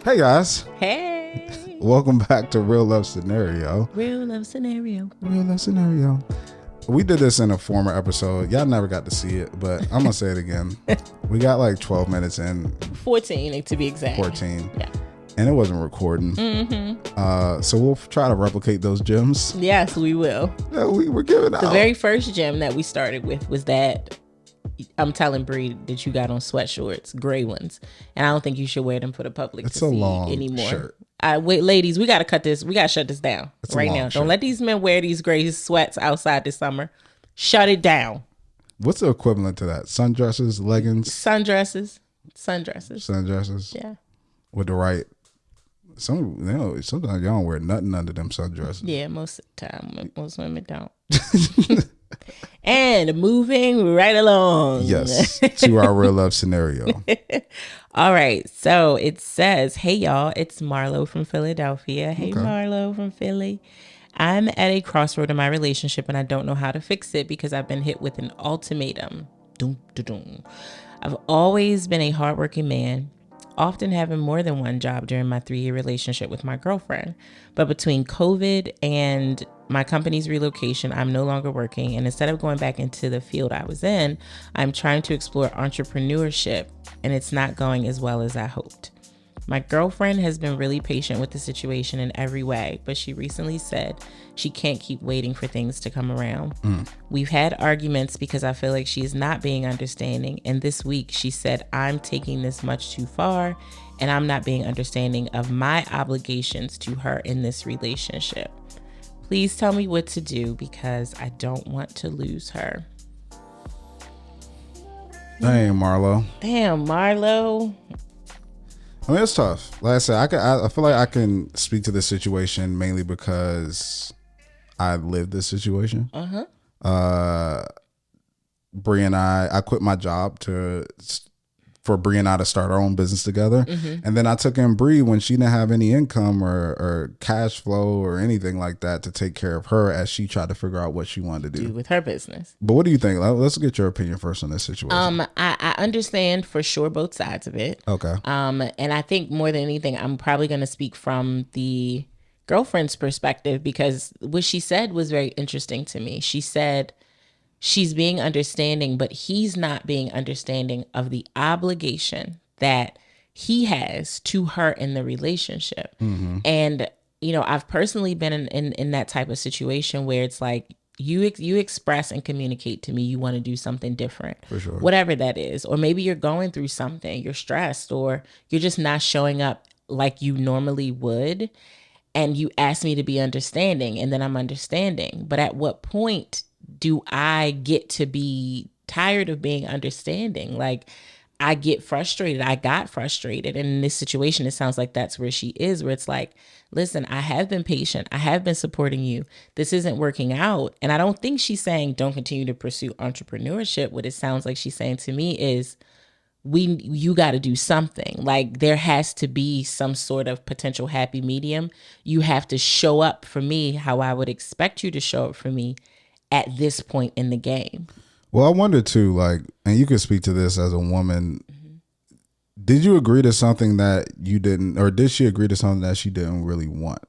Hey guys, Hey. welcome back to Real Love Scenario. Real love scenario. Real Love Scenario. We did this in a former episode. Y'all never got to see it, but I'm gonna say it again. We got like 12 minutes in, 14 to be exact. 14, Yeah. and it wasn't recording. So we'll try to replicate those gems Yes, we will. that we were giving out. The very first gem that we started with was that I'm telling Bree that you got on sweatshorts, gray ones, and I don't think you should wear them for the public It's to a see long anymore. shirt. Wait, ladies, we gotta cut this. We gotta shut this down It's a right long now. shirt. Don't let these men wear these gray sweats outside this summer. Shut it down. What's the equivalent to that? Sundresses, leggings, Sundresses. sundresses Yeah. with the right. Sometimes y'all don't wear nothing under them sundresses. Yeah, most of the time. Most women don't. And moving right along. Yes, to our real love scenario. All right. So it says, hey, y'all, it's Marlowe from Philadelphia. Hey, Okay. Marlowe from Philly. I'm at a crossroad in my relationship and I don't know how to fix it because I've been hit with an ultimatum. Doom, da, doom. I've always been a hardworking man, often having more than one job during my 3-year relationship with my girlfriend. But between COVID and my company's relocation, I'm no longer working. And instead of going back into the field I was in, I'm trying to explore entrepreneurship, and it's not going as well as I hoped. My girlfriend has been really patient with the situation in every way, but she recently said she can't keep waiting for things to come around. We've had arguments because I feel like she's not being understanding. And this week she said, I'm taking this much too far and I'm not being understanding of my obligations to her in this relationship. Please tell me what to do because I don't want to lose her. Dang, Marlo. Damn, Marlowe. I mean, it's tough. Like I said, I feel like I can speak to this situation mainly because I lived this situation. Bree and I quit my job for Bree and I to start our own business together. And then I took in Bree when she didn't have any income or cash flow or anything like that to take care of her as she tried to figure out what she wanted to do with her business. But what do you think? Let's get your opinion first on this situation. I understand for sure both sides of it. Okay. And I think more than anything, I'm probably going to speak from the girlfriend's perspective because what she said was very interesting to me. She said she's being understanding, but he's not being understanding of the obligation that he has to her in the relationship. And, you know, I've personally been in that type of situation where it's like, you express and communicate to me you want to do something different, For sure. whatever that is. Or maybe you're going through something, you're stressed, or you're just not showing up like you normally would. And you ask me to be understanding, and then I'm understanding. But at what point do I get to be tired of being understanding? Like, I get frustrated. I got frustrated. And in this situation, it sounds like that's where she is, where it's like, listen, I have been patient. I have been supporting you. This isn't working out. And I don't think she's saying don't continue to pursue entrepreneurship. What it sounds like she's saying to me is, you got to do something. Like, there has to be some sort of potential happy medium. You have to show up for me how I would expect you to show up for me at this point in the game. Well, I wonder too, like, and you could speak to this as a woman. Did you agree to something that you didn't, or did she agree to something that she didn't really want?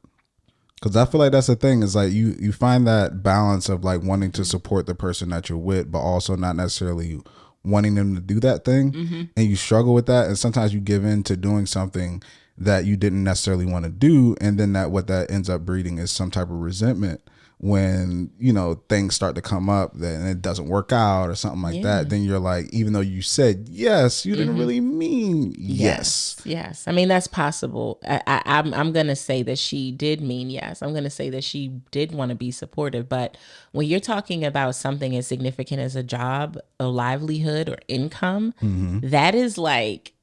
Because I feel like that's the thing, is like you find that balance of like wanting to support the person that you're with, but also not necessarily wanting them to do that thing. And you struggle with that. And sometimes you give in to doing something that you didn't necessarily want to do. And then what that ends up breeding is some type of resentment when, you know, things start to come up and it doesn't work out or something like that. Then you're like, even though you said yes, you didn't really mean yes. Yes. I mean, that's possible. I'm going to say that she did mean yes. I'm going to say that she did want to be supportive. But when you're talking about something as significant as a job, a livelihood, or income, that is like,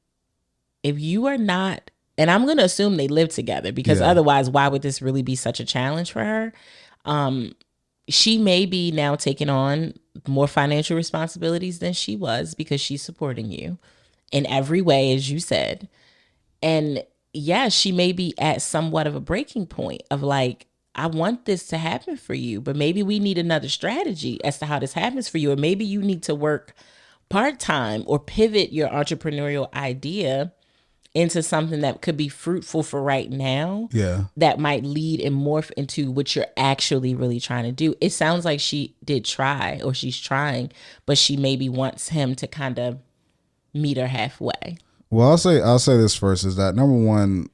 if you are not, and I'm going to assume they live together because otherwise, why would this really be such a challenge for her? She may be now taking on more financial responsibilities than she was because she's supporting you in every way, as you said. And yeah, she may be at somewhat of a breaking point of like, I want this to happen for you, but maybe we need another strategy as to how this happens for you. Or maybe you need to work part-time or pivot your entrepreneurial idea into something that could be fruitful for right now. Yeah. That might lead and morph into what you're actually really trying to do. It sounds like she did try, or she's trying, but she maybe wants him to kind of meet her halfway. Well, I'll say this first is that number one,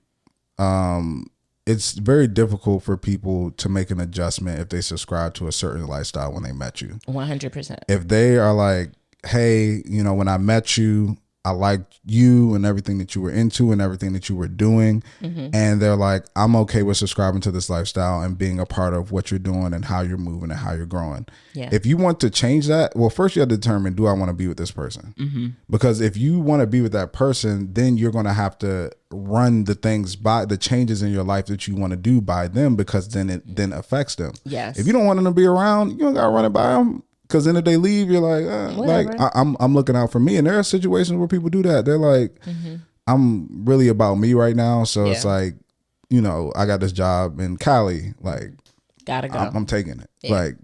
it's very difficult for people to make an adjustment if they subscribe to a certain lifestyle when they met you. 100%. If they are like, hey, when I met you, I liked you and everything that you were into and everything that you were doing. And they're like, I'm okay with subscribing to this lifestyle and being a part of what you're doing and how you're moving and how you're growing. Yeah. If you want to change that, well, first you have to determine, do I want to be with this person? Because if you want to be with that person, then you're going to have to run the things by the changes in your life that you want to do by them, because then it then affects them. Yes. If you don't want them to be around, you don't got to run it by them. Because then if they leave, you're like, I'm looking out for me. And there are situations where people do that. They're like, I'm really about me right now. So it's like, I got this job in Cali. Like, gotta go. I'm taking it. Yeah. Like,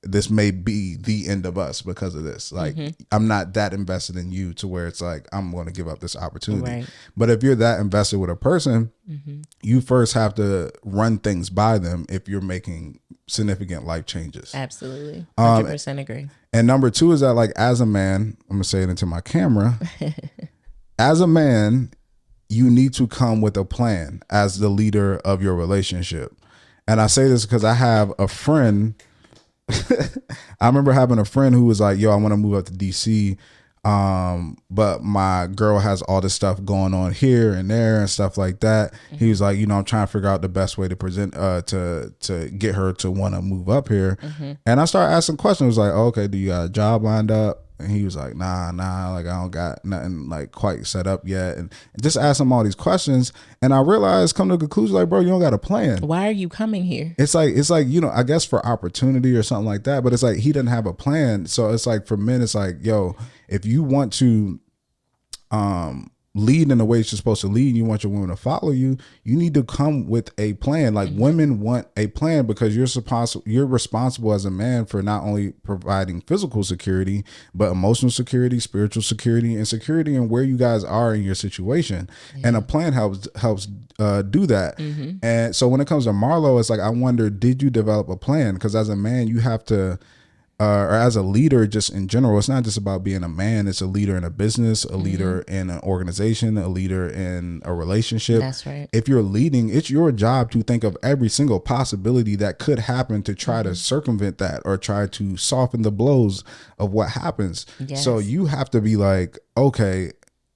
this may be the end of us because of this. Like, I'm not that invested in you to where it's like, I'm going to give up this opportunity. Right. But if you're that invested with a person, you first have to run things by them if you're making significant life changes. Absolutely. 100% agree. And number two is that, like, as a man, I'm going to say it into my camera. As a man, you need to come with a plan as the leader of your relationship. And I say this because I have a friend. I remember having a friend who was like, yo, I want to move up to DC. But my girl has all this stuff going on here and there and stuff like that. He was like, I'm trying to figure out the best way to present, to get her to want to move up here. And I started asking questions. I was like, okay, do you got a job lined up? And he was like, nah, like, I don't got nothing like quite set up yet. And just asked him all these questions. And I realized, come to the conclusion, like, bro, you don't got a plan. Why are you coming here? It's like, I guess for opportunity or something like that. But it's like, he didn't have a plan. So it's like, for men, it's like, yo, if you want to lead in the way you're supposed to lead, and you want your women to follow you, you need to come with a plan. Like, women want a plan, because you're responsible as a man for not only providing physical security, but emotional security, spiritual security, and security in where you guys are in your situation. And a plan helps do that. And so when it comes to Marlowe, it's like, I wonder, did you develop a plan? Because as a man, you have to, or as a leader, just in general, it's not just about being a man. It's a leader in a business, a leader in an organization, a leader in a relationship. That's right. If you're leading, it's your job to think of every single possibility that could happen to try to circumvent that, or try to soften the blows of what happens. Yes. So you have to be like, okay,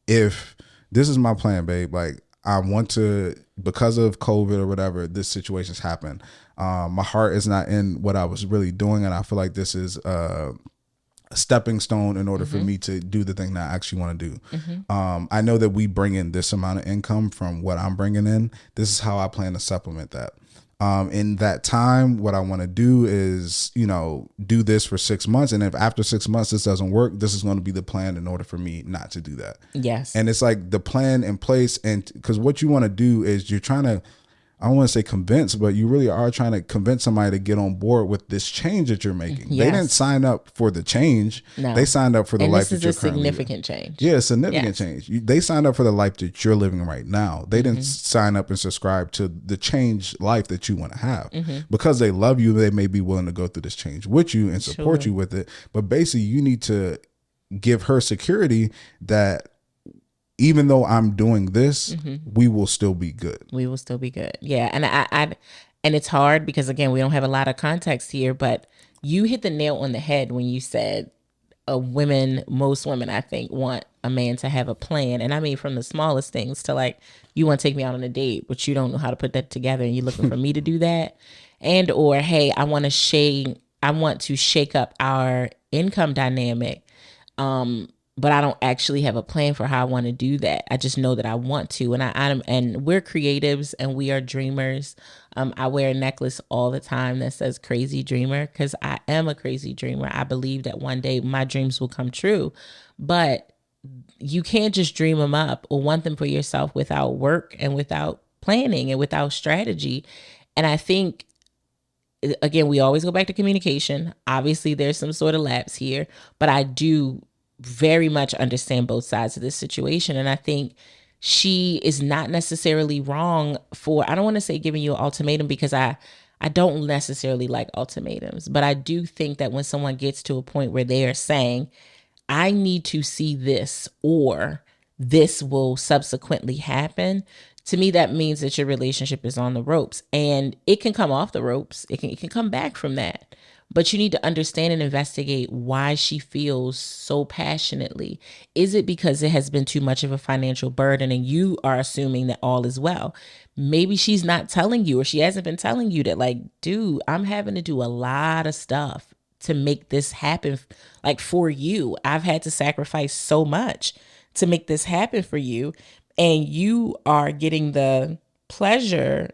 if this is my plan, babe, like, I want to, because of COVID or whatever, this situation's happened. My heart is not in what I was really doing, and I feel like this is a stepping stone in order for me to do the thing that I actually want to do. I know that we bring in this amount of income from what I'm bringing in. This is how I plan to supplement that. In that time, what I want to do is, do this for 6 months. And if after 6 months this doesn't work, this is going to be the plan in order for me not to do that. Yes. And it's like the plan in place. And because what you want to do is you're trying to, I don't want to say convince, but you really are trying to convince somebody to get on board with this change that you're making. Yes. They didn't sign up for the change. No. They signed up for the life that you're currently living. This is a significant change. Yeah, significant change. They signed up for the life that you're living right now. They didn't sign up and subscribe to the change life that you want to have. Because they love you, they may be willing to go through this change with you and support you with it. But basically, you need to give her security that even though I'm doing this, we will still be good. We will still be good. Yeah. And and it's hard because, again, we don't have a lot of context here, but you hit the nail on the head when you said most women, I think, want a man to have a plan. And I mean, from the smallest things to, like, you want to take me out on a date, but you don't know how to put that together and you're looking for me to do that. And, or, hey, I want to shake up our income dynamic. But I don't actually have a plan for how I want to do that. I just know that I want to. And we're creatives and we are dreamers. I wear a necklace all the time that says crazy dreamer, because I am a crazy dreamer. I believe that one day my dreams will come true, but you can't just dream them up or want them for yourself without work and without planning and without strategy. And I think, again, we always go back to communication. Obviously there's some sort of lapse here, but I do very much understand both sides of this situation. And I think she is not necessarily wrong for, I don't want to say giving you an ultimatum, because I don't necessarily like ultimatums, but I do think that when someone gets to a point where they are saying, I need to see this, or this will subsequently happen, to me, that means that your relationship is on the ropes, and it can come off the ropes. It can come back from that. But you need to understand and investigate why she feels so passionately. Is it because it has been too much of a financial burden and you are assuming that all is well? Maybe she's not telling you, or she hasn't been telling you that, like, dude, I'm having to do a lot of stuff to make this happen, like, for you. I've had to sacrifice so much to make this happen for you. And you are getting the pleasure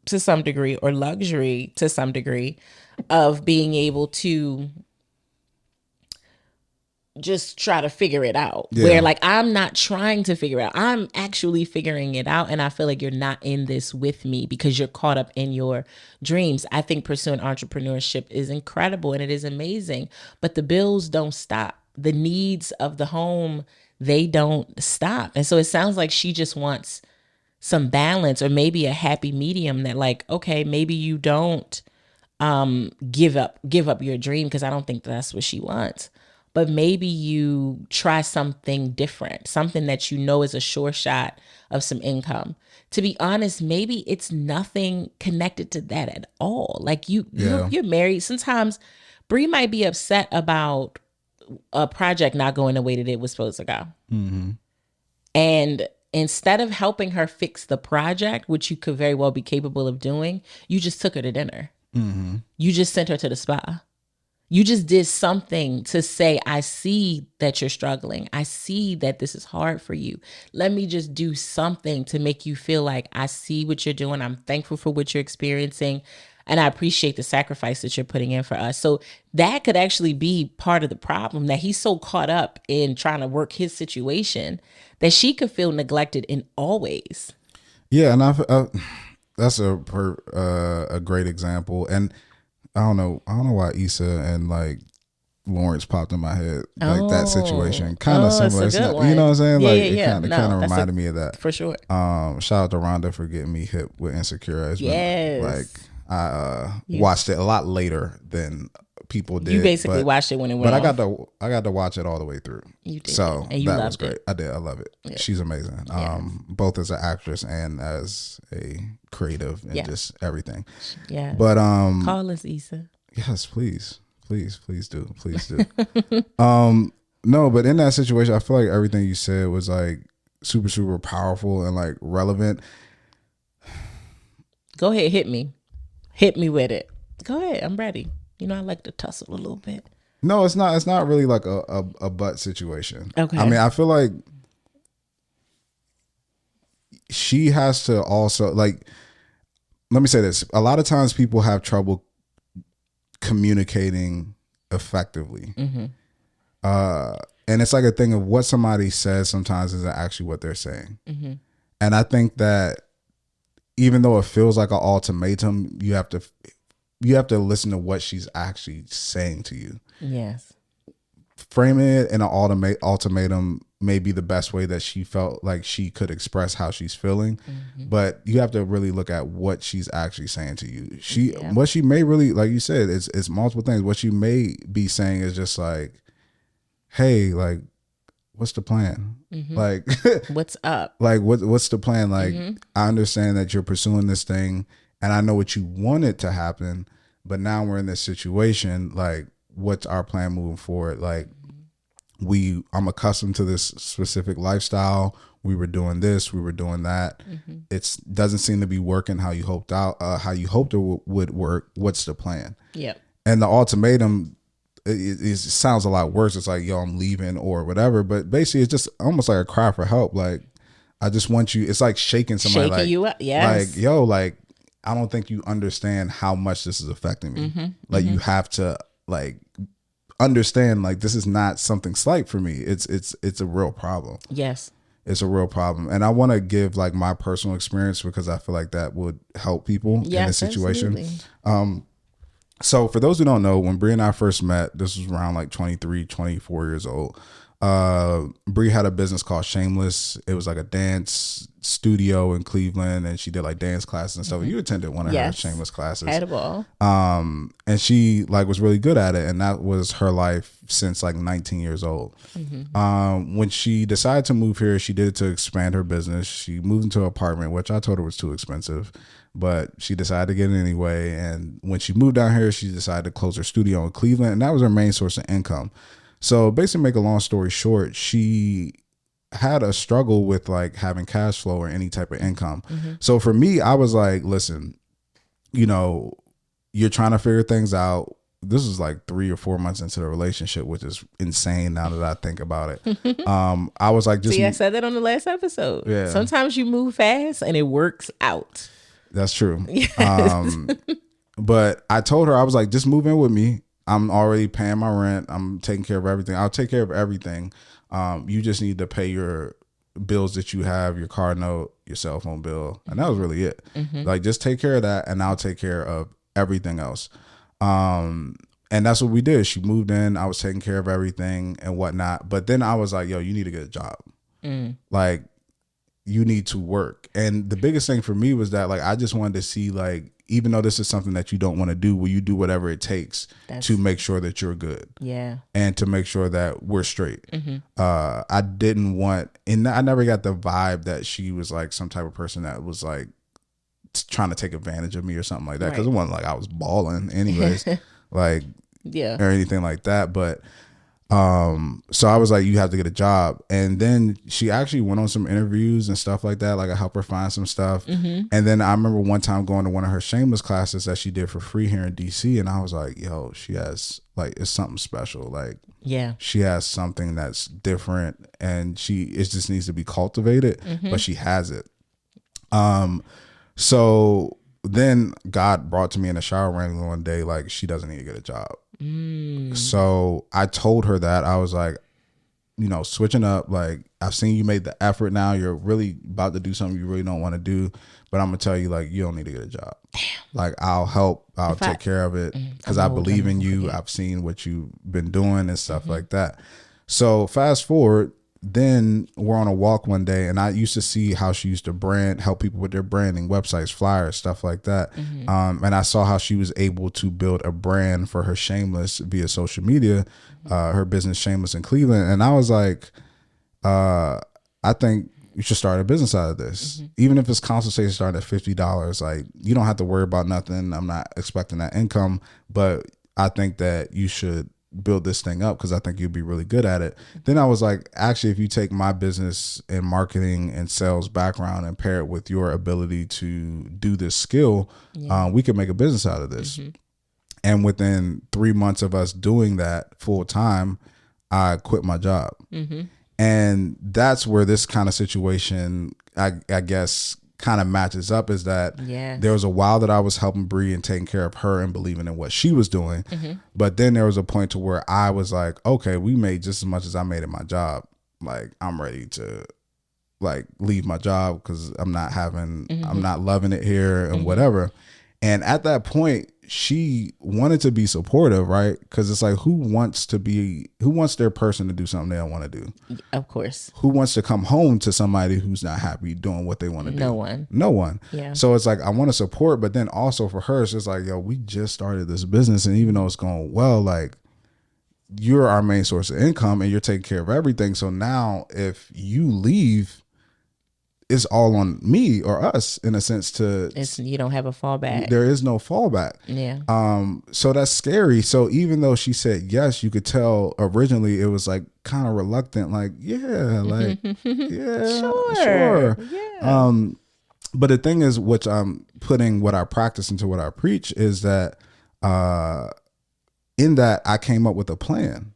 to some degree, or luxury to some degree, of being able to just try to figure it out. Yeah. Where, like, I'm not trying to figure it out. I'm actually figuring it out. And I feel like you're not in this with me because you're caught up in your dreams. I think pursuing entrepreneurship is incredible and it is amazing, but the bills don't stop. The needs of the home, they don't stop. And so it sounds like she just wants some balance, or maybe a happy medium that, like, okay, maybe you don't give up your dream, because I don't think that's what she wants. But maybe you try something different, something that you know is a sure shot of some income. To be honest, maybe it's nothing connected to that at all. Like, you're married. Sometimes Bree might be upset about a project not going the way that it was supposed to go. Mm-hmm. And instead of helping her fix the project, which you could very well be capable of doing, you just took her to dinner. Mm-hmm. You just sent her to the spa. You just did something to say, I see that you're struggling. I see that this is hard for you. Let me just do something to make you feel like I see what you're doing. I'm thankful for what you're experiencing. And I appreciate the sacrifice that you're putting in for us. So that could actually be part of the problem, that he's so caught up in trying to work his situation that she could feel neglected in all ways. Yeah, and that's a great example. And I don't know why Issa and, like, Lawrence popped in my head, like that situation, kind of similar. It's not, you know what I'm saying? It kind of reminded me of that for sure. Shout out to Rhonda for getting me hip with Insecurities. Yes, like, I watched it a lot later than people did. You basically watched it when it went but off. I got to watch it all the way through. You did. So and you that loved was great. It. I did. I love it. Yeah. She's amazing. Both as an actress and as a creative and just everything. Yeah. But call us, Issa. Yes, please do. No, but in that situation, I feel like everything you said was, like, super, super powerful and, like, relevant. Go ahead, hit me with it. Go ahead, I'm ready. You know, I like to tussle a little bit. No, it's not. It's not really like a butt situation. Okay. I mean, I feel like she has to also, like, let me say this. A lot of times people have trouble communicating effectively. Mm-hmm. And it's like a thing of what somebody says sometimes isn't actually what they're saying. Mm-hmm. And I think that even though it feels like an ultimatum, you have to listen to what she's actually saying to you. Yes. Framing it in an ultimatum may be the best way that she felt like she could express how she's feeling. Mm-hmm. But you have to really look at what she's actually saying to you. What she may really, like you said, it's multiple things. What she may be saying is just like, hey, like, what's the plan? Mm-hmm. Like, what's up? Like, what's the plan? Like, mm-hmm. I understand that you're pursuing this thing and I know what you wanted to happen, but now we're in this situation. Like, what's our plan moving forward? Like, I'm accustomed to this specific lifestyle. We were doing this, we were doing that. Mm-hmm. It doesn't seem to be working how you hoped it would work. What's the plan? Yeah. And the ultimatum, it sounds a lot worse. It's like, yo, I'm leaving or whatever. But basically, it's just almost like a cry for help. Like, I just want you. It's like shaking somebody. Shaking you up. Yes. Like, yo, like, I don't think you understand how much this is affecting me. Mm-hmm. Like, you have to, like, understand, like, this is not something slight for me. It's a real problem. Yes. It's a real problem. And I want to give, like, my personal experience because I feel like that would help people in this situation. Absolutely. So for those who don't know, when Brie and I first met, this was around like 23, 24 years old. Bree had a business called Shameless. It was like a dance studio in Cleveland, and she did like dance classes and stuff. You attended one of her Shameless classes. Had a ball. And she like was really good at it, and that was her life since like 19 years old. When she decided to move here, she did it to expand her business. She moved into an apartment, which I told her was too expensive, but she decided to get it anyway. And when she moved down here, she decided to close her studio in Cleveland, and that was her main source of income. So basically, make a long story short, she had a struggle with like having cash flow or any type of income. So for me, I was like, listen, you know, you're trying to figure things out. This was like 3 or 4 months into the relationship, which is insane now that I think about it. I was like, just see, I said that on the last episode. Yeah. Sometimes you move fast and it works out. That's true. But I told her, I was like, just move in with me. I'm already paying my rent. I'm taking care of everything. I'll take care of everything. You just need to pay your bills that you have, your car note, your cell phone bill. And that was really it. Like, just take care of that, and I'll take care of everything else. And that's what we did. She moved in. I was taking care of everything and whatnot. But then I was like, yo, you need to get a job. Like, you need to work. And the biggest thing for me was that, like, I just wanted to see, like, even though this is something that you don't want to do, will you do whatever it takes to make sure that you're good? Yeah. And to make sure that we're straight. I didn't want, and I never got the vibe that she was like some type of person that was like trying to take advantage of me or something like that. Because it wasn't like I was balling anyways, like, or anything like that. But so I was like, you have to get a job. And then she actually went on some interviews and stuff like that. Like, I helped her find some stuff. And then I remember one time going to one of her Shameless classes that she did for free here in DC. And I was like, yo, she has like, it's something special. Like, she has something that's different, and it just needs to be cultivated, but she has it. So then God brought to me in the shower randomly one day, like, she doesn't need to get a job. So I told her that. I was like, you know, switching up, like, I've seen you made the effort now. You're really about to do something you really don't want to do, but I'm gonna tell you, like, you don't need to get a job. Like, I'll help. I'll take care of it because I believe in you. I've seen what you've been doing and stuff like that. So fast forward, then we're on a walk one day, and I used to see how she used to help people with their branding, websites, flyers, stuff like that. And I saw how she was able to build a brand for her Shameless via social media, her business Shameless in Cleveland. And I was like, I think you should start a business out of this. Even if it's consultation starting at $50, like, you don't have to worry about nothing. I'm not expecting that income, but I think that you should build this thing up because I think you'd be really good at it. Then I was like, actually, if you take my business and marketing and sales background and pair it with your ability to do this skill, we could make a business out of this. And within 3 months of us doing that full time, I quit my job. And that's where this kind of situation, I guess, kind of matches up, is that there was a while that I was helping Bree and taking care of her and believing in what she was doing. But then there was a point to where I was like, okay, we made just as much as I made in my job. Like, I'm ready to like leave my job because I'm not loving it here and whatever. And at that point, she wanted to be supportive, right? Because it's like, who wants their person to do something they don't want to do? Of course. Who wants to come home to somebody who's not happy doing what they want to do? No one. Yeah. So it's like, I want to support, but then also for her, it's just like, yo, we just started this business, and even though it's going well, like, you're our main source of income and you're taking care of everything. So now if you leave, it's all on me or us in a sense you don't have a fallback. There is no fallback. Yeah. So that's scary. So even though she said yes, you could tell originally it was like kind of reluctant, like, yeah, like, yeah, sure. Yeah. But the thing is, which I'm putting what I practice into what I preach, is that in that I came up with a plan.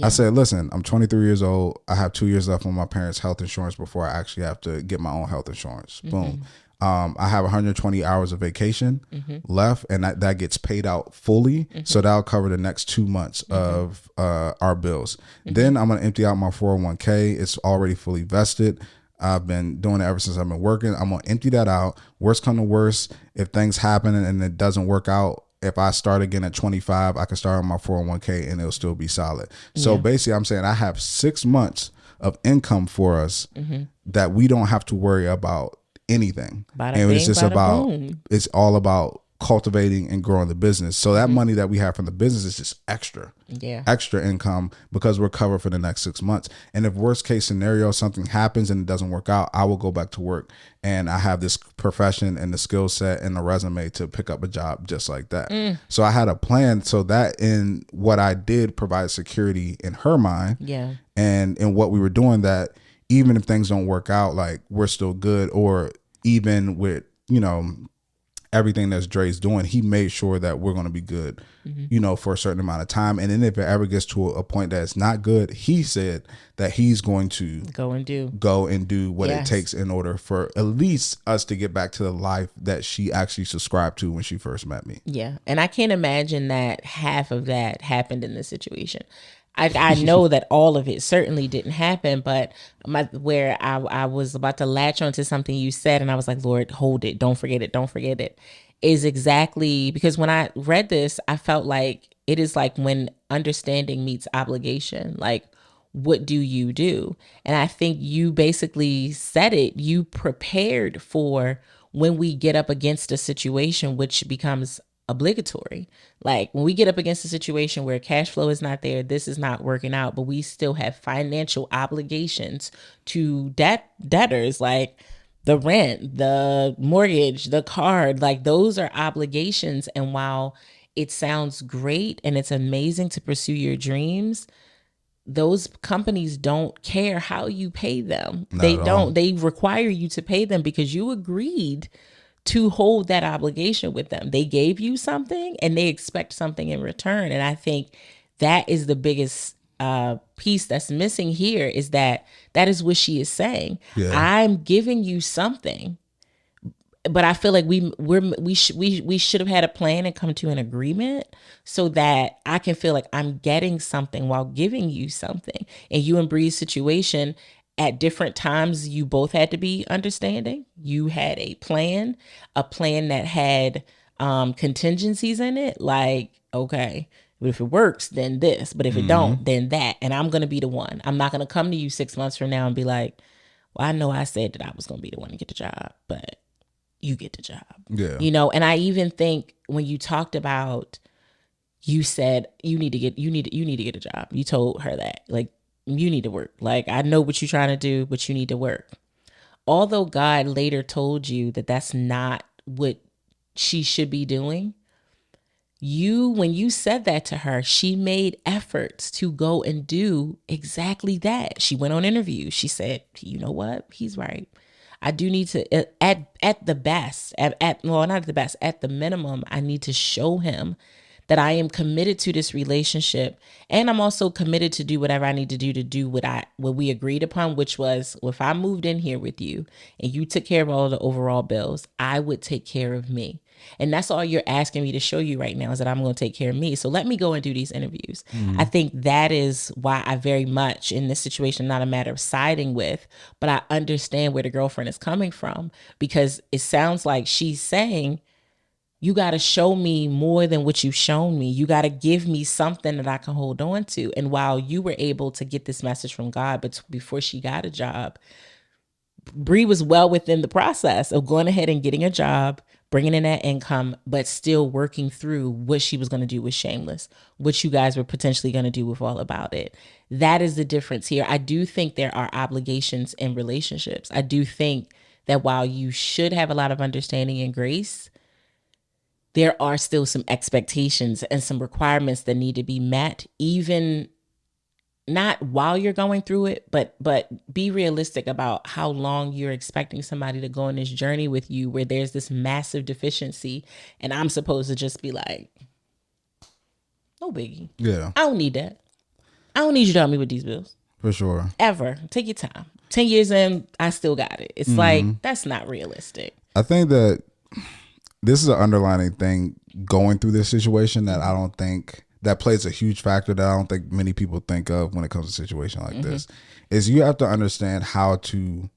I said, listen, I'm 23 years old. I have 2 years left on my parents' health insurance before I actually have to get my own health insurance. Boom. I have 120 hours of vacation left, and that gets paid out fully. So that'll cover the next 2 months of our bills. Then I'm going to empty out my 401k. It's already fully vested. I've been doing it ever since I've been working. I'm going to empty that out. Worst come to worst, if things happen and it doesn't work out if I start again at 25, I can start on my 401k and it'll still be solid. So basically I'm saying I have 6 months of income for us that we don't have to worry about anything. Bada And bing, it's just bada about, boom. it's all about cultivating and growing the business. So that money that we have from the business is just extra income because we're covered for the next 6 months. And if worst case scenario, something happens and it doesn't work out, I will go back to work, and I have this profession and the skill set and the resume to pick up a job just like that. So I had a plan so that in what I did provide security in her mind, and in what we were doing, that even if things don't work out, like we're still good. Or even with, you know, everything that's Dre's doing, he made sure that we're going to be good, you know, for a certain amount of time. And then if it ever gets to a point that it's not good, he said that he's going to go and do what it takes in order for at least us to get back to the life that she actually subscribed to when she first met me. Yeah. And I can't imagine that half of that happened in this situation. I know that all of it certainly didn't happen, but where I was about to latch onto something you said, and I was like, Lord, hold it. Don't forget it, is exactly because when I read this, I felt like it is like when understanding meets obligation. Like, what do you do? And I think you basically said it. You prepared for when we get up against a situation which becomes obligatory. Like when we get up against a situation where cash flow is not there, this is not working out, but we still have financial obligations to debtors, like the rent, the mortgage, the card, like those are obligations. And while it sounds great and it's amazing to pursue your dreams, those companies don't care how you pay them. They don't. They require you to pay them because you agreed to hold that obligation with them. They gave you something and they expect something in return. And I think that is the biggest piece that's missing here, is that is what she is saying. I'm giving you something, but I feel like we should have had a plan and come to an agreement so that I can feel like I'm getting something while giving you something. And you and Bree's situation, at different times, you both had to be understanding. You had a plan that had contingencies in it. Like, okay, but if it works, then this. But if it don't, then that. And I'm going to be the one. I'm not going to come to you 6 months from now and be like, well, I know I said that I was going to be the one to get the job, but you get the job. Yeah. You know, and I even think when you talked about, you said you need to get a job. You told her that, like, you need to work. Like, I know what you're trying to do, but you need to work. Although God later told you that that's not what she should be doing, when you said that to her, she made efforts to go and do exactly that. She went on interviews. She said, you know what? He's right. I do need to, at the best, well, not at the best, at the minimum, I need to show him that I am committed to this relationship, and I'm also committed to do whatever I need to do what we agreed upon, which was, if I moved in here with you and you took care of all the overall bills, I would take care of me. And that's all you're asking me to show you right now, is that I'm going to take care of me. So let me go and do these interviews. I think that is why I very much, in this situation, not a matter of siding with, but I understand where the girlfriend is coming from, because it sounds like she's saying, you got to show me more than what you've shown me. You got to give me something that I can hold on to. And while you were able to get this message from God, but before she got a job, Bree was well within the process of going ahead and getting a job, bringing in that income, but still working through what she was going to do with Shameless, what you guys were potentially going to do with All About It. That is the difference here. I do think there are obligations in relationships. I do think that while you should have a lot of understanding and grace, there are still some expectations and some requirements that need to be met, even not while you're going through it, but be realistic about how long you're expecting somebody to go on this journey with you, where there's this massive deficiency and I'm supposed to just be like, no biggie. Yeah. I don't need that. I don't need you to help me with these bills. For sure. Ever. Take your time. 10 years in, I still got it. It's like, that's not realistic. I think that this is an underlining thing going through this situation that I don't think that plays a huge factor that I don't think many people think of when it comes to a situation like this, is you have to understand how to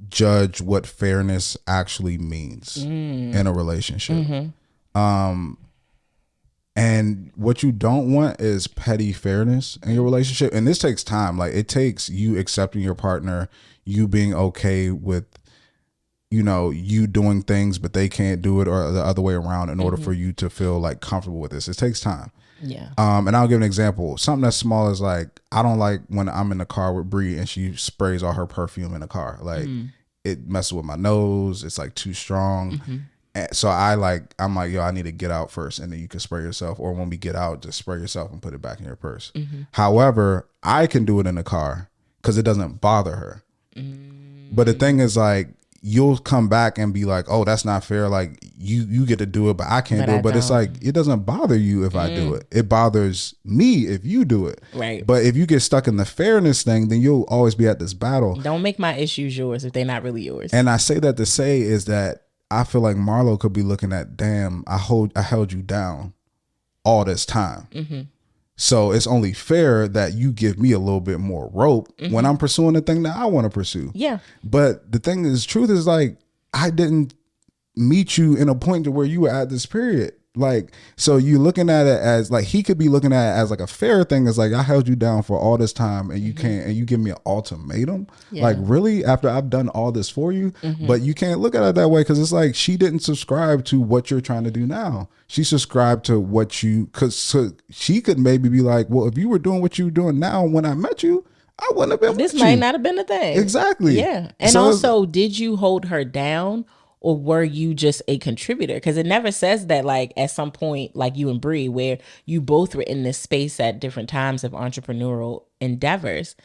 judge what fairness actually means in a relationship. And what you don't want is petty fairness in your relationship. And this takes time. Like it takes you accepting your partner, you being okay with, you doing things, but they can't do it, or the other way around, in order for you to feel like comfortable with this. It takes time. Yeah. And I'll give an example. Something as small as like, I don't like when I'm in the car with Bree and she sprays all her perfume in the car. Like it messes with my nose. It's like too strong. And so I'm like, yo, I need to get out first, and then you can spray yourself. Or when we get out, just spray yourself and put it back in your purse. However, I can do it in the car because it doesn't bother her. But the thing is, like, you'll come back and be like, oh, that's not fair. Like you get to do it, but I can't do it. But it's like, it doesn't bother you if I do it. It bothers me if you do it. Right. But if you get stuck in the fairness thing, then you'll always be at this battle. Don't make my issues yours if they're not really yours. And I say that to say is that I feel like Marlowe could be looking at, damn, I held you down all this time. So it's only fair that you give me a little bit more rope when I'm pursuing the thing that I want to pursue. Yeah. But the thing is, truth is, like, I didn't meet you in a point to where you were at this period. Like, so you looking at it as like, he could be looking at it as like a fair thing. It's like, I held you down for all this time and you can't, and you give me an ultimatum. Yeah. Like, really, after I've done all this for you? But you can't look at it that way, because it's like, she didn't subscribe to what you're trying to do now. She subscribed to what you, because so she could maybe be like, well, if you were doing what you were doing now when I met you, I wouldn't have been This with might you. not have been a thing. Exactly. Yeah. And so also, did you hold her down, or were you just a contributor? Because it never says that, like, at some point, like you and Bree, where you both were in this space at different times of entrepreneurial endeavors.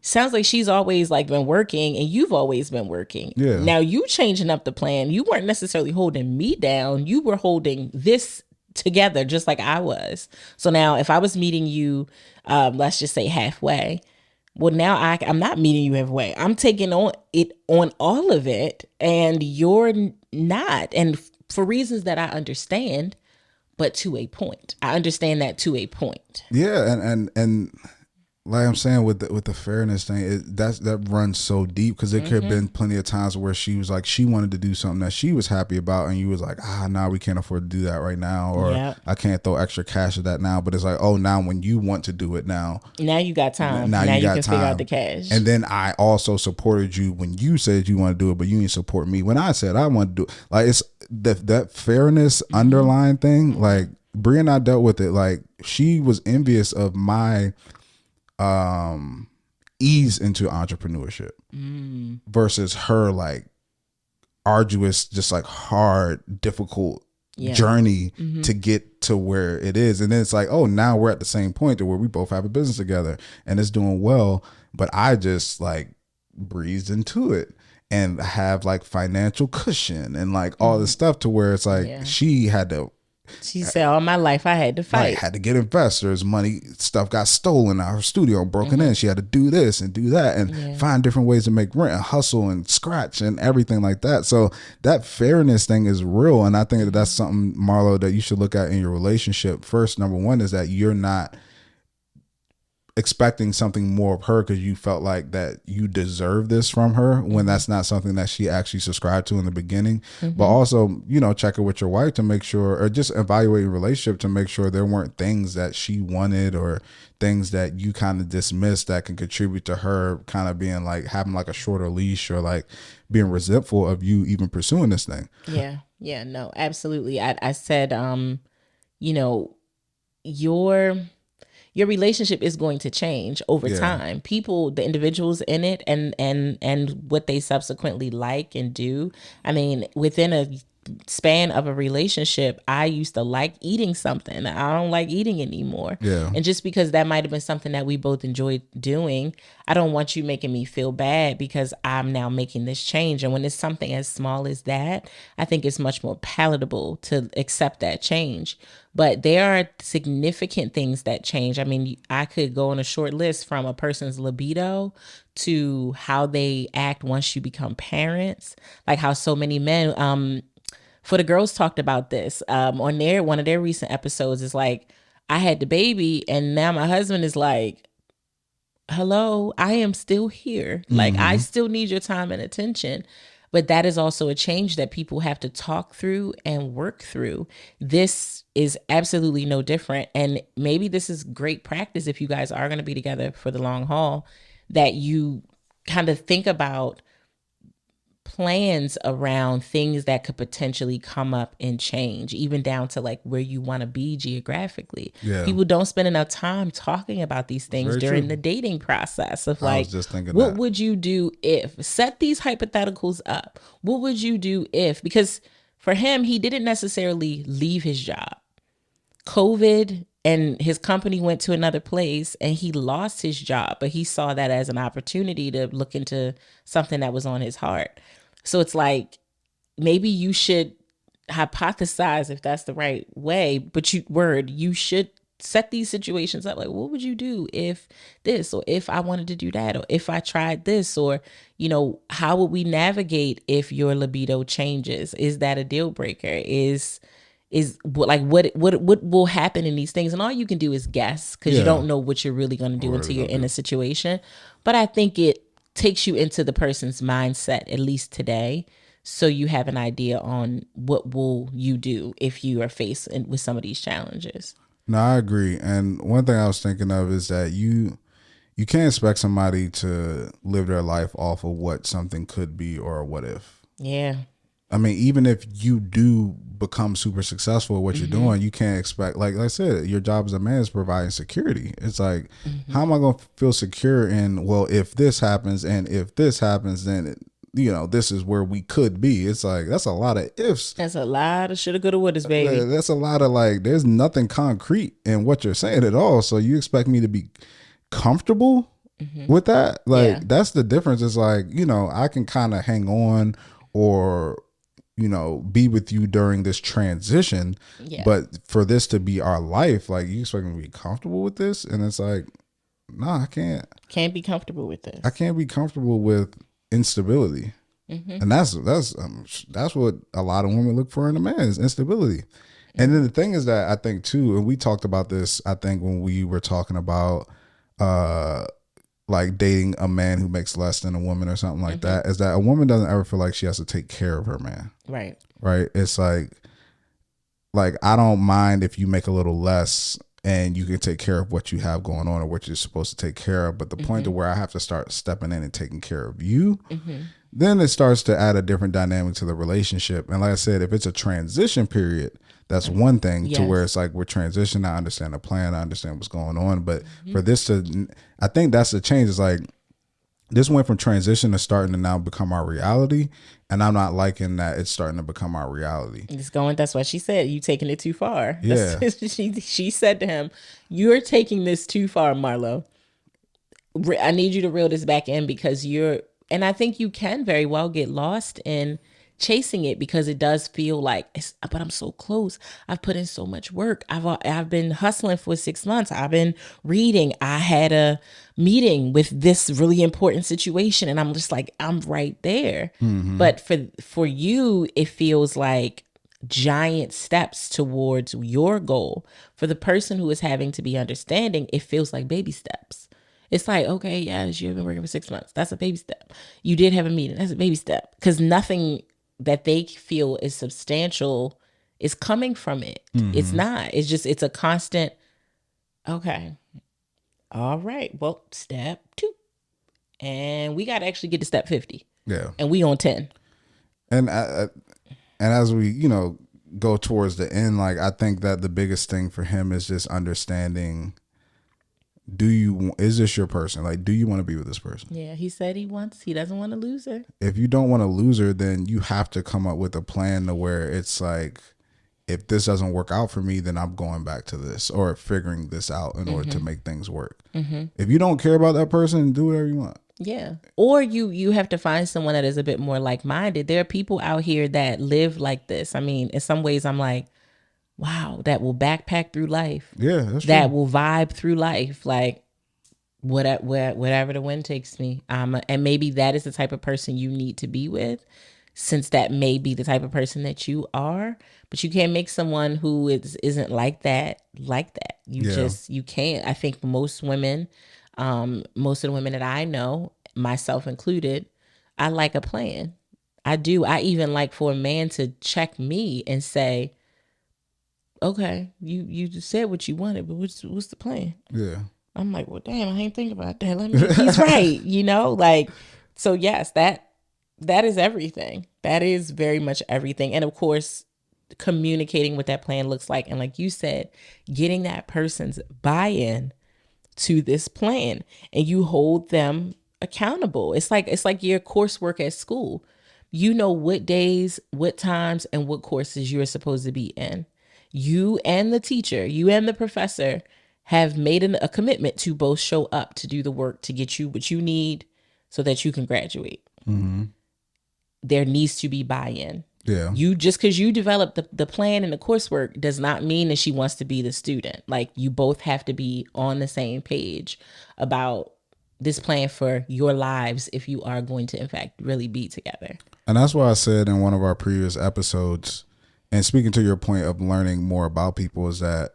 Sounds like she's always like been working and you've always been working. Yeah. Now you changing up the plan. You weren't necessarily holding me down. You were holding this together just like I was. So now if I was meeting you, let's just say halfway, well, now I'm not meeting you halfway. I'm taking on all of it, and you're not. And for reasons that I understand, but to a point. I understand that to a point. Yeah, and like I'm saying with the fairness thing, that runs so deep, because there could have been plenty of times where she was like, she wanted to do something that she was happy about, and you was like, nah, we can't afford to do that right now, or I can't throw extra cash at that now. But it's like, oh, now when you want to do it now you got time. Now you can figure out the cash. And then I also supported you when you said you want to do it, but you didn't support me when I said I want to do it. Like, it's that fairness underlying thing. Like, Brie and I dealt with it. Like, she was envious of my ease into entrepreneurship versus her like arduous, just like hard, difficult journey to get to where it is. And then it's like, oh, now we're at the same point to where we both have a business together and it's doing well, but I just like breezed into it and have like financial cushion and like all this stuff, to where it's like she had to. She said, all my life I had to fight. Right, had to get investors, money, stuff got stolen out of her studio, broken in. She had to do this and do that and find different ways to make rent and hustle and scratch and everything like that. So that fairness thing is real. And I think that that's something, Marlowe, that you should look at in your relationship. First, number one is that you're not expecting something more of her because you felt like that you deserve this from her, when that's not something that she actually subscribed to in the beginning. But also, check it with your wife to make sure, or just evaluate your relationship to make sure there weren't things that she wanted or things that you kind of dismissed that can contribute to her kind of being like having like a shorter leash, or like being resentful of you even pursuing this thing. Yeah, no, absolutely. I said, your relationship is going to change over time. People, the individuals in it, and what they subsequently like and do. I mean, within a span of a relationship, I used to like eating something. I don't like eating anymore. Yeah. And just because that might have been something that we both enjoyed doing, I don't want you making me feel bad because I'm now making this change. And when it's something as small as that, I think it's much more palatable to accept that change. But there are significant things that change. I mean, I could go on a short list, from a person's libido to how they act once you become parents, like how so many men, For the Girls talked about this on one of their recent episodes. Is like, I had the baby and now my husband is like, hello, I am still here. Like, I still need your time and attention. But that is also a change that people have to talk through and work through. This is absolutely no different. And maybe this is great practice if you guys are going to be together for the long haul, that you kind of think about plans around things that could potentially come up and change, even down to like where you want to be geographically. Yeah. People don't spend enough time talking about these things Very during true. the dating process of I like, was just thinking what that. would you do if, set these hypotheticals up. What would you do if, because for him, he didn't necessarily leave his job. COVID and his company went to another place and he lost his job, but he saw that as an opportunity to look into something that was on his heart. So it's like, maybe you should hypothesize, if that's the right way, but you should set these situations up. Like, what would you do if this, or if I wanted to do that, or if I tried this, or, how would we navigate if your libido changes? Is that a deal breaker? Is like what will happen in these things? And all you can do is guess, because you don't know what you're really going to do until you're in a situation. But I think it takes you into the person's mindset, at least today, so you have an idea on what will you do if you are faced with some of these challenges. No, I agree. And one thing I was thinking of is that you can't expect somebody to live their life off of what something could be or a what if. Yeah. I mean, even if you do become super successful at what you're doing, you can't expect, like I said, your job as a man is providing security. It's like, how am I going to feel secure in, well, if this happens and if this happens, then, this is where we could be. It's like, that's a lot of ifs. That's a lot of shoulda, coulda, wouldas, baby. That's a lot of like, there's nothing concrete in what you're saying at all. So you expect me to be comfortable with that? Like, that's the difference. It's like, I can kind of hang on or be with you during this transition, but for this to be our life, like, you expect me to be comfortable with this? And it's like, no, I can't be comfortable with this. I can't be comfortable with instability. And that's what a lot of women look for in a man, is instability. And then the thing is that I think too, and we talked about this, I think when we were talking about like dating a man who makes less than a woman or something like that, is that a woman doesn't ever feel like she has to take care of her man. Right. Right. It's like I don't mind if you make a little less and you can take care of what you have going on or what you're supposed to take care of. But the point to where I have to start stepping in and taking care of you, then it starts to add a different dynamic to the relationship. And like I said, if it's a transition period, that's one thing, to where it's like, we're transitioning. I understand the plan. I understand what's going on. But for this to, I think that's the change. It's like, this went from transition to starting to now become our reality. And I'm not liking that it's starting to become our reality. It's going, that's what she said. You taking it too far. Yeah. She said to him, you're taking this too far, Marlowe. I need you to reel this back in, because and I think you can very well get lost in chasing it, because it does feel like, but I'm so close. I've put in so much work. I've been hustling for 6 months. I've been reading. I had a meeting with this really important situation, and I'm just like, I'm right there. But for you, it feels like giant steps towards your goal. For the person who is having to be understanding, it feels like baby steps. It's like, okay, yes, you've been working for 6 months. That's a baby step. You did have a meeting. That's a baby step. Because nothing that they feel is substantial is coming from it. It's not. It's just, it's a constant, okay, all right, well, step 2. And we got to actually get to step 50. Yeah. And we on 10. And as we, go towards the end, like, I think that the biggest thing for him is just understanding, is this your person? Like, do you want to be with this person? Yeah, he said he doesn't want to lose her. If you don't want to lose her, then you have to come up with a plan to where it's like, if this doesn't work out for me, then I'm going back to this, or figuring this out in order to make things work. If you don't care about that person, do whatever you want. Yeah. Or you have to find someone that is a bit more like-minded. There are people out here that live like this. I mean, in some ways I'm like, wow, that will backpack through life. Yeah, that's true. That will vibe through life. Like, whatever the wind takes me. And maybe that is the type of person you need to be with, since that may be the type of person that you are. But you can't make someone who isn't like that. You can't. I think most women, most of the women that I know, myself included, I like a plan. I do. I even like for a man to check me and say, okay, you just said what you wanted, but what's the plan? Yeah. I'm like, well, damn, I ain't think about that. Let me, he's right, you know? Like, so yes, that is everything. That is very much everything. And of course, communicating what that plan looks like. And like you said, getting that person's buy-in to this plan, and you hold them accountable. It's like your coursework at school. You know what days, what times, and what courses you're supposed to be in. You and the teacher, you and the professor have made a commitment to both show up to do the work to get you what you need so that you can graduate. Mm-hmm. There needs to be buy-in. Yeah. You just because you develop the plan and the coursework does not mean that she wants to be the student. Like, you both have to be on the same page about this plan for your lives if you are going to in fact really be together. And that's why I said in one of our previous episodes, and speaking to your point of learning more about people, is that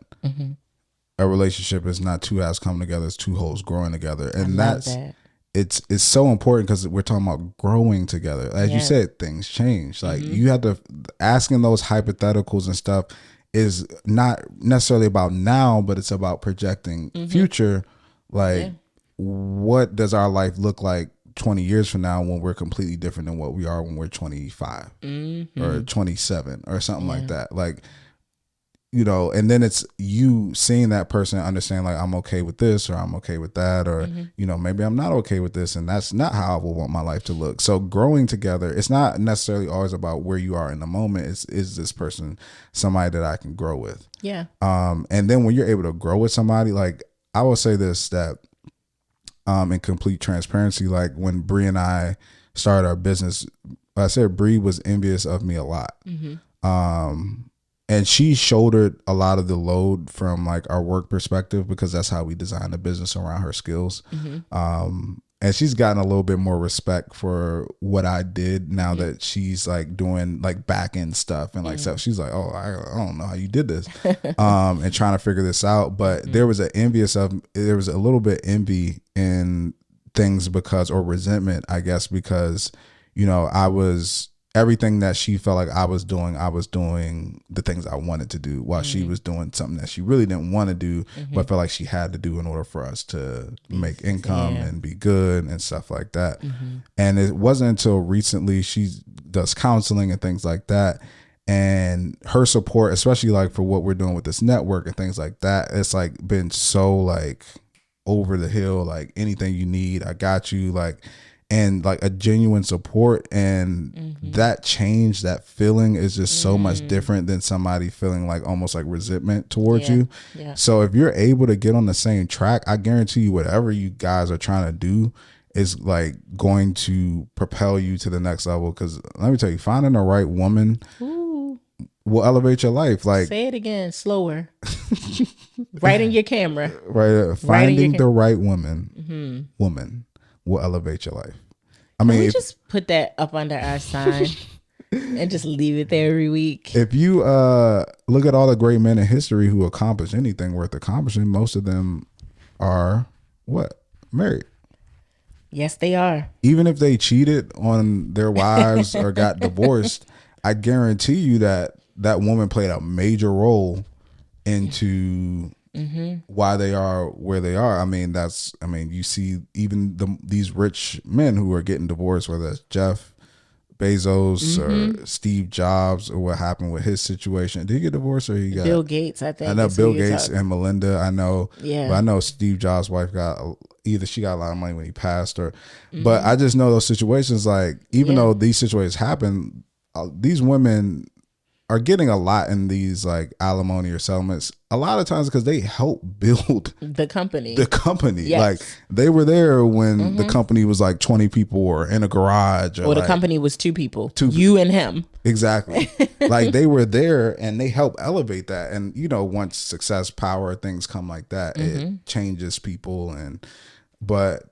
a relationship is not two halves coming together, it's two wholes growing together. And that's it's so important because we're talking about growing together. As you said, things change. Like you have to, asking those hypotheticals and stuff is not necessarily about now, but it's about projecting future. Like what does our life look like 20 years from now when we're completely different than what we are when we're 25 or 27 or something like that. Like, you know, and then it's you seeing that person understand, like, I'm okay with this or I'm okay with that, or, you know, maybe I'm not okay with this and that's not how I would want my life to look. So growing together, it's not necessarily always about where you are in the moment. Is this person somebody that I can grow with? Yeah. And then when you're able to grow with somebody, like I will say this, that in complete transparency, like when Bree and I started our business, I said Bree was envious of me a lot. And she shouldered a lot of the load from like our work perspective because that's how we designed the business around her skills. And she's gotten a little bit more respect for what I did now that she's like doing like back end stuff and like stuff. She's like, oh, I don't know how you did this, and trying to figure this out. But there was a little bit envy in things because, or resentment, I guess, because, you know, everything that she felt like I was doing the things I wanted to do while she was doing something that she really didn't want to do, but felt like she had to do in order for us to make income and be good and stuff like that. And it wasn't until recently she does counseling and things like that. And her support, especially like for what we're doing with this network and things like that, it's like been so like over the hill, like anything you need, I got you, like, and like a genuine support. And that change, that feeling is just so much different than somebody feeling like almost like resentment towards you. So if you're able to get on the same track, I guarantee you whatever you guys are trying to do is like going to propel you to the next level. Because let me tell you, finding the right woman will elevate your life. Like, say it again, slower. Right in your camera. Right, finding the right woman will elevate your life. I mean, we just put that up under our sign and just leave it there every week. If you look at all the great men in history who accomplished anything worth accomplishing, most of them are what? Married. Yes, they are. Even if they cheated on their wives or got divorced, I guarantee you that woman played a major role into why they are where they are. I mean, you see even these rich men who are getting divorced, whether it's Jeff Bezos or Steve Jobs or what happened with his situation. Did he get divorced or he got Bill Gates? I think. I know Bill Gates and Melinda. I know, yeah. But I know Steve Jobs' wife got either she got a lot of money when he passed, or. But I just know those situations. Like even though these situations happen, these women are getting a lot in these like alimony or settlements a lot of times because they help build the company. Yes. Like they were there when the company was like 20 people or in a garage, or the company was two people, you and him. Exactly. Like they were there and they help elevate that. And you know, once success, power, things come like that, it changes people. But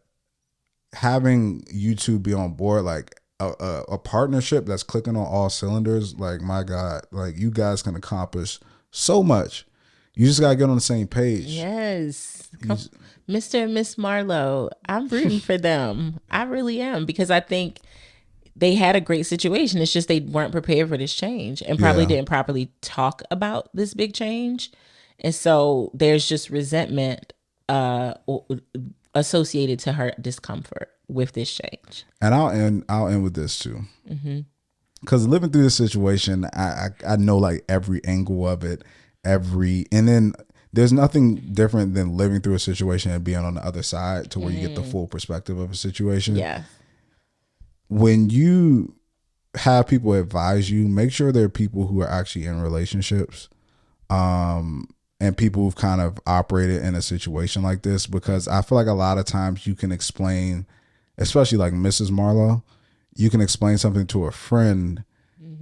having you two be on board, like a partnership that's clicking on all cylinders, like my God, like you guys can accomplish so much. You just gotta get on the same page. Yes. Mr. and Miss Marlowe, I'm rooting for them. I really am, because I think they had a great situation. It's just they weren't prepared for this change and probably didn't properly talk about this big change. And so there's just resentment associated to her discomfort with this change. And I'll end with this too. Because living through this situation, I know like every angle of it, and then there's nothing different than living through a situation and being on the other side to where you get the full perspective of a situation. Yeah. When you have people advise you, make sure they're people who are actually in relationships, and people who've kind of operated in a situation like this, because I feel like a lot of times you can explain, especially like Mrs. Marlowe, you can explain something to a friend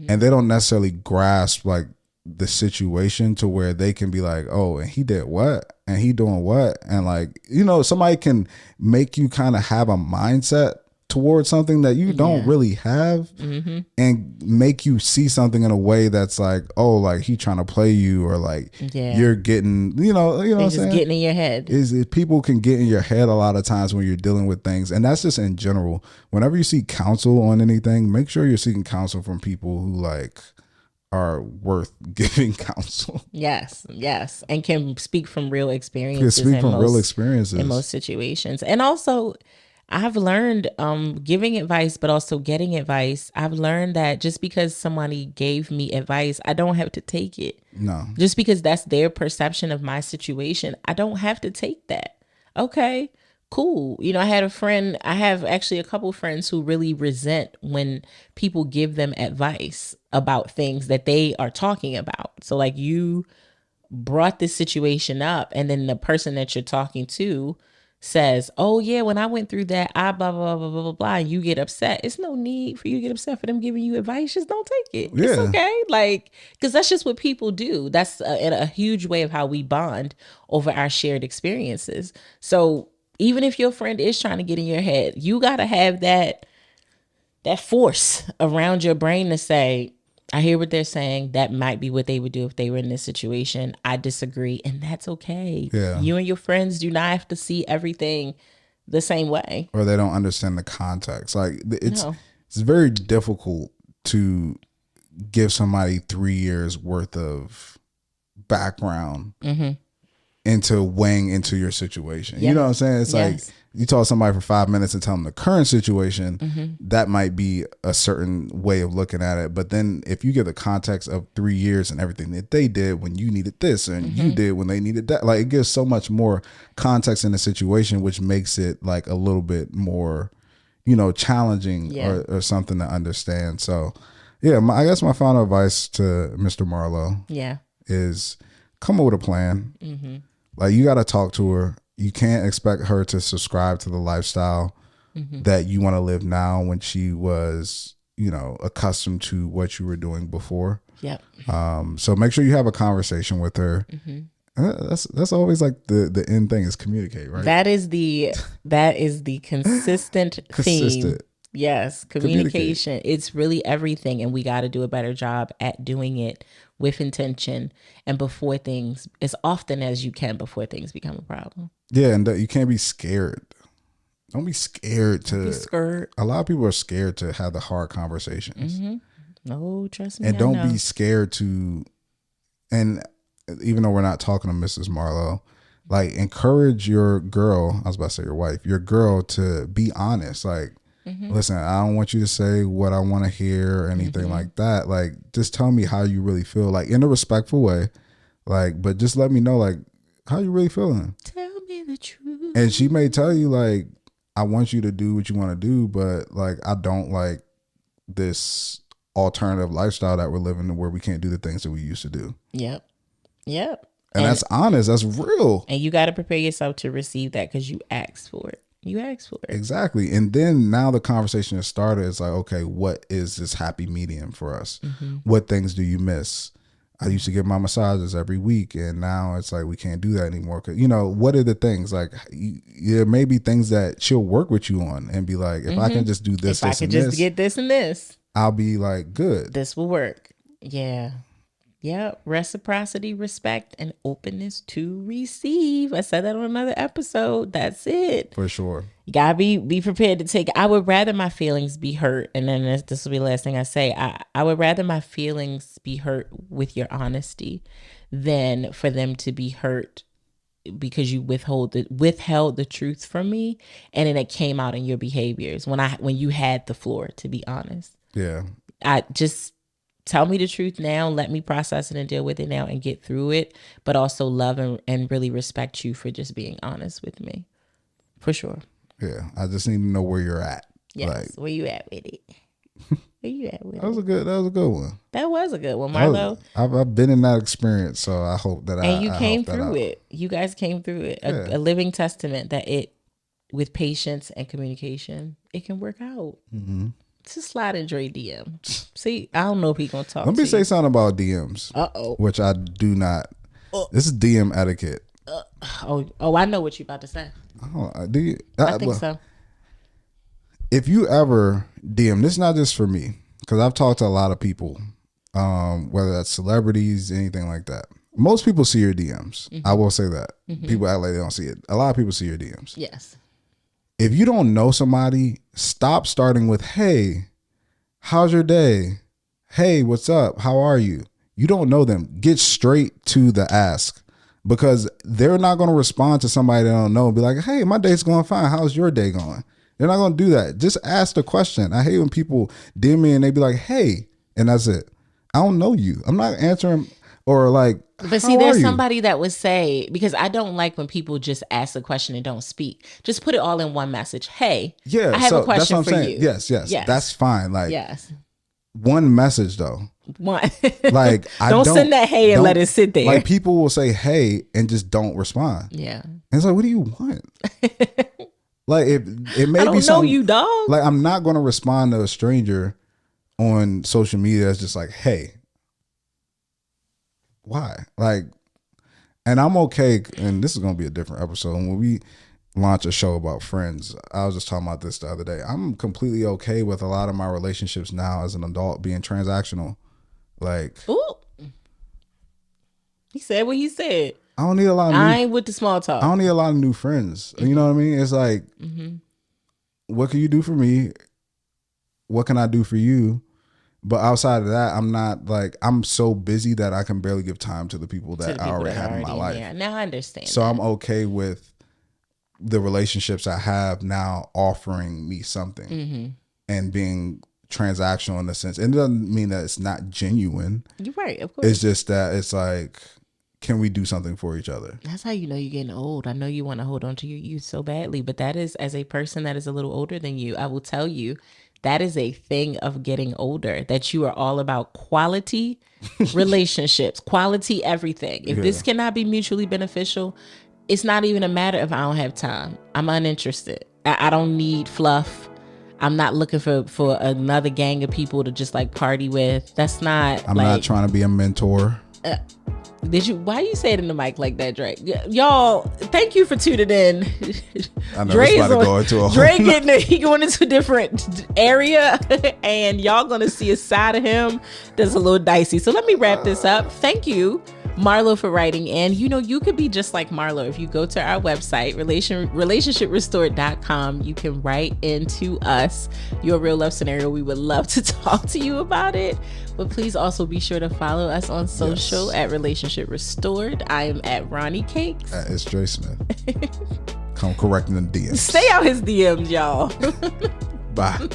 and they don't necessarily grasp like the situation to where they can be like, oh, and he did what? And he doing what? And like, you know, somebody can make you kind of have a mindset towards something that you don't really have, and make you see something in a way that's like, oh, like he trying to play you, or like you're getting, you know what I'm saying? Getting in your head. Is people can get in your head a lot of times when you're dealing with things, and that's just in general. Whenever you seek counsel on anything, make sure you're seeking counsel from people who like are worth giving counsel. Yes, and can speak from real experiences. In most situations. And also, I've learned giving advice, but also getting advice. I've learned that just because somebody gave me advice, I don't have to take it. No. Just because that's their perception of my situation, I don't have to take that. Okay, cool. You know, I have actually a couple friends who really resent when people give them advice about things that they are talking about. So like, you brought this situation up, and then the person that you're talking to says, oh yeah, when I went through that, I blah, blah, blah, blah, blah, blah, and you get upset. It's no need for you to get upset for them giving you advice. Just don't take it. Yeah. It's okay. Like, because that's just what people do. That's a huge way of how we bond over our shared experiences. So even if your friend is trying to get in your head, you got to have that force around your brain to say, I hear what they're saying. That might be what they would do if they were in this situation. I disagree, and that's okay. Yeah. You and your friends do not have to see everything the same way. Or they don't understand the context. Like, it's very difficult to give somebody 3 years worth of background into weighing into your situation. You know what I'm saying? It's like you talk to somebody for 5 minutes and tell them the current situation, that might be a certain way of looking at it. But then if you give the context of 3 years and everything that they did when you needed this and you did when they needed that, like, it gives so much more context in the situation, which makes it like a little bit more, you know, challenging or something to understand. So yeah, I guess my final advice to Mr. Marlowe is come up with a plan. Like, you got to talk to her. You can't expect her to subscribe to the lifestyle that you want to live now when she was, you know, accustomed to what you were doing before. Yep. So make sure you have a conversation with her. That's always like the end thing is communicate, right? That is the consistent theme. Yes, communication. It's really everything, and we got to do a better job at doing it with intention and before things, as often as you can before things become a problem. Yeah, and you can't be scared. Don't be scared to. Be scared. A lot of people are scared to have the hard conversations. No, trust me. And don't be scared to. And even though we're not talking to Mrs. Marlowe, like, encourage your girl. I was about to say your wife, your girl, to be honest. Like, listen, I don't want you to say what I want to hear or anything like that. Like, just tell me how you really feel, like, in a respectful way. Like, but just let me know, like, how you really feeling. Tell me the truth. And she may tell you, like, I want you to do what you want to do, but like, I don't like this alternative lifestyle that we're living where we can't do the things that we used to do. Yep. And that's honest. That's real. And you got to prepare yourself to receive that because you asked for it. Exactly. And then now the conversation has started. It's like, okay, what is this happy medium for us? What things do you miss? I used to get my massages every week, and now it's like we can't do that anymore. Cause, you know, what are the things? Like, there may be things that she'll work with you on and be like, if I can just do this, if I can just get this and this, I'll be like, good. This will work. Yeah. Reciprocity, respect, and openness to receive. I said that on another episode. That's it. For sure. You gotta be prepared to take. I would rather my feelings be hurt, and then this will be the last thing I say. I would rather my feelings be hurt with your honesty than for them to be hurt because you withheld the truth from me, and then it came out in your behaviors when you had the floor, to be honest. Yeah. I just tell me the truth now, let me process it and deal with it now and get through it, but also love and really respect you for just being honest with me. For sure. Yeah. I just need to know where you're at. Yes. Like, where you at with it? Where you at with it? That was a good one. That was a good one, Marlowe. I've been in that experience, so I hope that and you came through it. You guys came through it. Yeah. A living testament that with patience and communication, it can work out. Mm-hmm. Just slide in Dre DM. See, I don't know if he gonna talk. Let me say something about DMs. Which I do not. This is DM etiquette. I know what you're about to say. Do you? I think so. If you ever DM, this is not just for me, because I've talked to a lot of people, whether that's celebrities, anything like that. Most people see your DMs. Mm-hmm. I will say that. Mm-hmm. People act like they don't see it. A lot of people see your DMs. Yes. If you don't know somebody, stop starting with, hey, how's your day? Hey, what's up? How are you? You don't know them. Get straight to the ask, because they're not going to respond to somebody they don't know and be like, hey, my day's going fine. How's your day going? They're not going to do that. Just ask the question. I hate when people DM me and they be like, hey, and that's it. I don't know you. I'm not answering or like, but see, there's somebody that would say, because I don't like when people just ask a question and don't speak. Just put it all in one message. Hey, yeah, I have a question for you. Yes. That's fine. Like, yes. One message though. One. Like, don't send that hey and let it sit there. Like, people will say hey and just don't respond. Yeah. And it's like, what do you want? Like, it may I don't be something, know you, dog. Like, I'm not going to respond to a stranger on social media that's just like, hey. Why? Like, and I'm okay, and this is going to be a different episode. When we launch a show about friends, I was just talking about this the other day. I'm completely okay with a lot of my relationships now as an adult being transactional. Like, ooh. He said what he said. I don't need a lot of I ain't with the small talk. I don't need a lot of new friends. You know what I mean? It's like, what can you do for me? What can I do for you? But outside of that, I'm not like, I'm so busy that I can barely give time to the people that I already have in my life. Yeah, now I understand. So I'm okay with the relationships I have now offering me something and being transactional in the sense. It doesn't mean that it's not genuine. You're right, of course. It's just that it's like, can we do something for each other? That's how you know you're getting old. I know you want to hold on to your youth so badly, but that is, as a person that is a little older than you, I will tell you, that is a thing of getting older, that you are all about quality relationships, quality everything. If this cannot be mutually beneficial, it's not even a matter of I don't have time. I'm uninterested. I don't need fluff. I'm not looking for another gang of people to just like party with. That's not. I'm not trying to be a mentor. Why you say it in the mic like that, Drake? Y'all, thank you for tuning in. I know Dre's about to go into a Dre he going into a different area, and y'all gonna see a side of him that's a little dicey. So let me wrap this up. Thank you, Marlowe, for writing in. You know, you could be just like Marlowe. If you go to our website, relationshiprestored.com, you can write into us your real love scenario. We would love to talk to you about it. But please also be sure to follow us on social at Relationship Restored. I am at Ronnie Cakes. It's Dre Smith. Come correcting the DMs. Stay out his DMs, y'all. Bye.